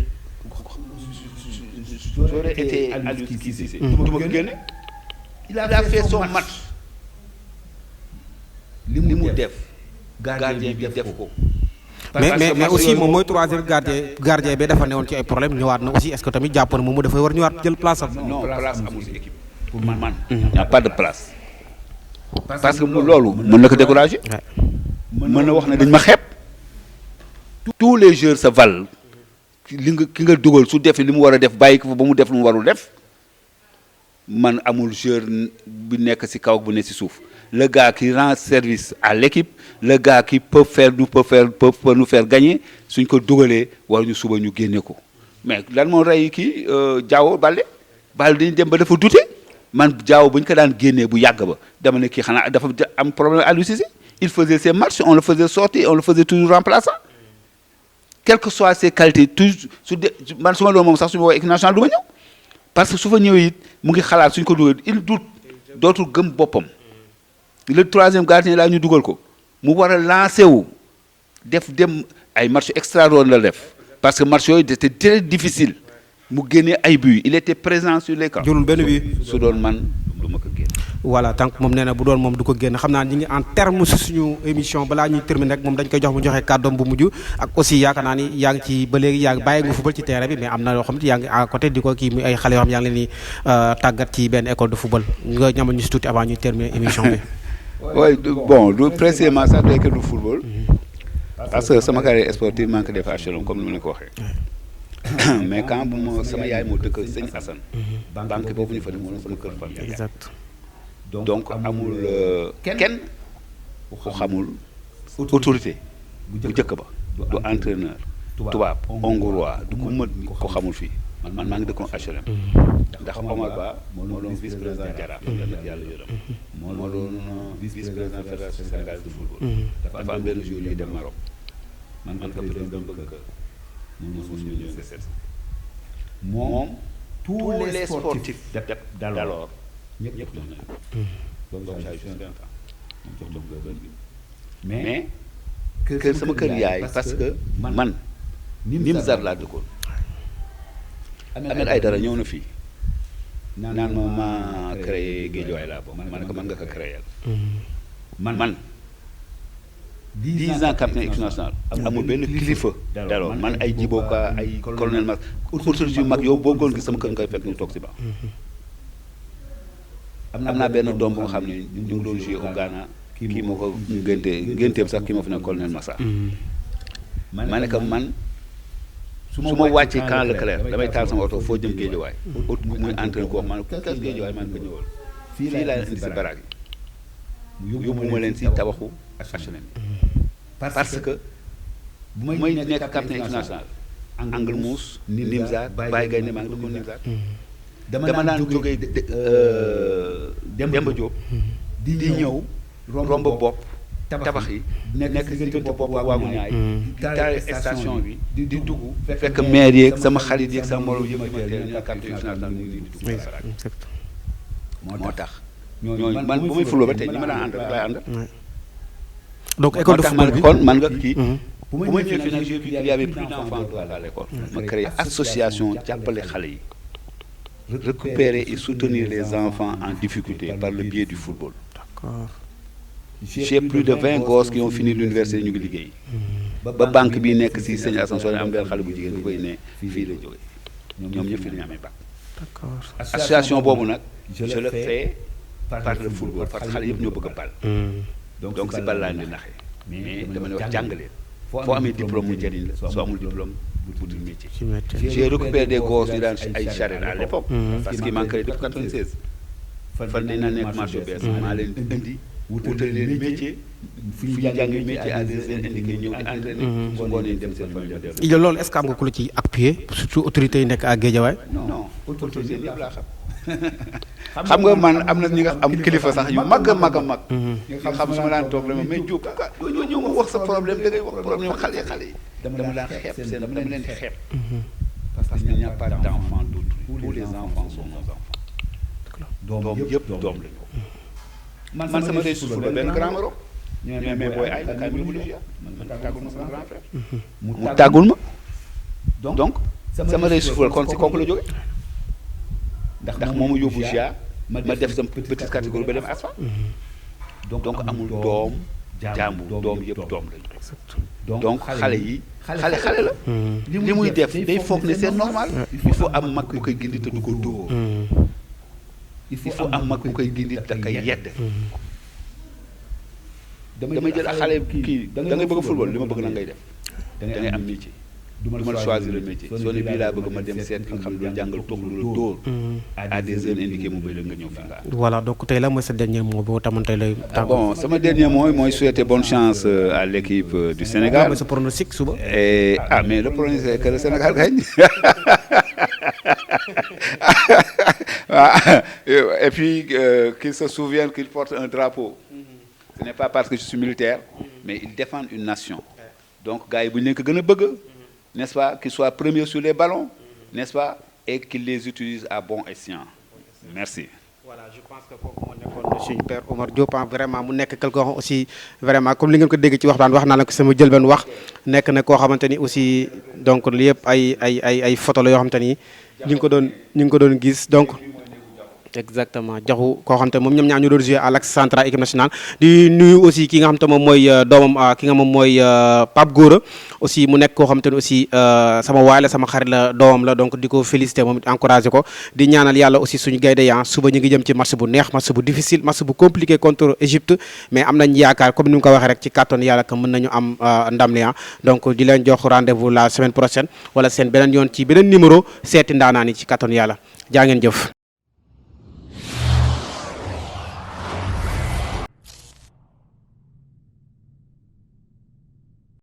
j'aurais été Aliou Cissé du ma génne il a fait son match li mu def gardien bi def ko mais aussi moom mooy troisième gardien bi dafa newoon ci ay problème ñëwaat na aussi est-ce que tamit jàpp na moom dafay war ñëwaat jël place am non place amul si équipe pour man il n'y a pas de place parce que loolu mën na ko décourager mën na wax ne dañ ma xeeb tous les joueurs se valent ki nga dugal su defee li mu war a def bàyyi ko fa ba mu def lu mu warul def man amul joueur bi nekk ci kaw bu ne ci suuf le gars qui rend service à l'équipe le gars qui peut nous faire gagner suñ ko dugalee war ñu suba ñu génne ko mais lan moo rey kii Diao Baldé dañu dem ba dafa douter man Diao bu ñu ko daan génnee bu yàgg ba dama ne kii xanaa dafa am problème Aliou Cissé il faisait ses matchs on le faisait sortir on le faisait toujours remplaçant quelles que soient ses qualités toujours man su ma doon moom sax su ma woowee équipe nationale du ma ñëw parce que su fa ñëwee it mu ngi xalaat suñ ko dugal il dootul gëm boppam le troisième gardien laa ñu dugal ko mu war a lancé wu dem ay match extraordinaire la def parce que match yooyu c'était très difficile mu génnee ay buts il était présent sur les camps. jëlul benn bi su doon man du ma ko génn. voilà donc moom nee na bu doon moom du ko génn xam naa ñi ngi en terme si suñu émission balaa ñuy terminer rek moom dañ koy jox mu joxe kàddoom bu mujj ak aussi yaakaar naa ni yaa ngi ci ba léegi yaa ngi bàyyi nga football ci terrain bi mais am na yoo xam ne yaa ngi à côté di ko kii muy ay xale yoo xam yaa ngi leen di tàggat ci benn école de football nga ñamal ñu si tuuti avant ñuy terminer émission bi. oui bon du précisément sax day que du football. parce que sama carrière sportive maa ngi ko def HLM comme ni ma la ko waxee. mais quand bu ma sama yaay moo dëkk Sëñ Assane. banque boobu ñu fa def moom sama kër fan. exact donc amul kenn ku xamul autorité bu njëkk ba du entraîneur tubaab hongrois du ko mën ko xamul fii man maa ngi dëkkoon HLM ndax Omar Ba moo doon vice président Jaraaf yàlla yërëm moo doon vice président fédération sénégalaise de football dafa am benn jour ñuy dem Maroc man capitaine doon bëgg moom tous les sportifs d'alors ñëpp jox nañu mais kër sama kër yaay parce que man Nimzat laa dëkkoon Ahmed Aïdara ñëw na fii naan ma maa créé Guédiawaye laa bokk ma ne ko mën nga ko créer man 10 ans capitaine équipe nationale amul benn kilifa d'alors man ay Djiboka ay colonel Mas autorité yu mag yow boo goon gis sama kër nga koy fekk ñu toog si ba am naa benn doom bu nga xam ne ñu ngi doon jouer au Ghana kii moo ko ngénteem sax kii moo fi ne colonel Massa ma ne ko man su ma wàccee camp Leclerc damay taal sama oto foo jëm Guédiawaye muy entraîné ko wax ma ne ko kas Guédiawaye maa ngi ko ñëwal fii laa leen indi si baraag yi yóbbu ma leen si tabaxu HLM parce que bu may nekk capitaine équipe nationale Angle Mousse Nimzat Baye Gaynde maa ngi dëkkoon Nimzat dama daan jógee Demba Diop di ñëw romb bopp tabax yi nekk diggante bopp waagu ñaay taal station bi di dugg fekk maire yeeg sama xarit yeeg sama morom yëpp ma teel ñu capitaine national ñu ngi dugg moo tax ñooñu man bu muy fuloo ba tey ñi ma daan ànd rek laay ànd donc école de football bi kon man nga kii bu may ñëw fii nag j'ai vu qu'il y avait plus d'enfants à l'école ma créé association jàppale xale yi récupérer et soutenir les enfants en difficulté par le biais du football. D'accord. J'ai plus de 20 gosses qui ont fini l'université ñu ngi liggéey ba banque bi nekk si sëñ Ascension am benn xale bu jigéen bu koy ne fii la jógee ñoom ñëpp fii la ñu amee bac. D'accord. association boobu nag je le fais par le football parce que xale yëpp ñoo bëgg a bal. donc si bal laa leen di naxee mais dama ne wax jàngaleen foo amee diplôme mu jëriñ la soo amul diplôme wutul métier. J'ai récupéré des gosses yu daan ay charrette à l'époque parce qu'il manquait depuis 96 fan dañ naan nekk marché bees maa leen indi wutal leen métier fu ñu jàngee métier à des heures indiquées ñëw di entraîner su ngoonee dem seen famille dellu. loolu est-ce que am nga ku la ci appuyer surtout autorités yi nekk à Guédiawaye. non autorités yëpp laa xam nga man am na ñi nga am kilifa sax yu mag a mag a mag nga xam su ma daan toog la ma mais Diop ka doo ñëw ma wax sa problème da ngay wax problème xale yi dama daan xeeb seen dama leen di xeeb parce qu'il n'y a pas d'enfants d'autrui tous les enfants sont nos enfants doom yëpp doom lañu man sama réussite la benn grand maro ñu ne mais booy ay kaay mu yóbbu man tàggul ma sama grand frère mu tàggul ma donc sama réussite la kon si kooku la jóge ndax moomu yóbbu GIA ma def sama petite catégorie ba dem ASFA donc amul doom jàmbu doom yëpp doom lañu donc xale yi xale la li muy def day foog ne c'est normal il faut am mag ku koy gindi te du ko dóor il faut am mag ku koy gindi te koy yedd damay jël ak xale kii da ngay bëgg football li ma bëgg na ngay def da ngay am métier du ma choisir le métier soo ne bii laa bëgg ma dem seet ki nga xam ne du jàngal toog lu la dóor à des heures indiquées mu béy la nga ñëw fi nga voilà donc tey la mooy sa dernier mot boo tamoon tey lay bon sama dernier mot mooy souhaiter bonne chance à l'équipe du Sénégal mooy sa pronostic suba et mais le pronostic c'est que le Sénégal gagne et puis qu'ils se souviennent qu'ils portent un drapeau ce n'est pas parce que je suis militaire mais ils défendent une nation donc gars yi bu ñu leen ko gën a bëgg n'est-ce pas qu'ils soient premiers sur les ballons n'est-ce pas et qu'ils les utilisent à bon escient merci. voilà je pense que kooku moo nekkoon suñu père Omar Diop vraiment mu nekk quelque chose aussi vraiment comme li ngeen ko dégg ci waxtaan wax naa la ko sama jëlbeen wax nekk na koo xamante ni aussi donc li yëpp ay photo la yoo xamante ni ñu ngi ko doon gis donc. exactement jaxu koo xam te moom ñoom ñaar ñu doon jouer à l'axe central équipe nationale di nuyu aussi ki nga xam te moom mooy doomam ki nga moom mooy Pape Gora aussi mu nekk koo xam te ne aussi sama waay la sama xarit la doomam la donc di ko féliciter moom it encourager ko di ñaanal yàlla aussi suñu gaynde ya suba ñu ngi jëm ci match bu neex match bu difficile match bu compliqué contre Égypte mais am nañ yaakaar comme ni mu ko waxee rek ci kàttan yàlla que mën nañu am ndam li donc di leen jox rendez-vous la semaine prochaine wala seen beneen yoon ci beneen numéro seeti ndaanaan yi ci kàttan yàlla jaa ngeen jëf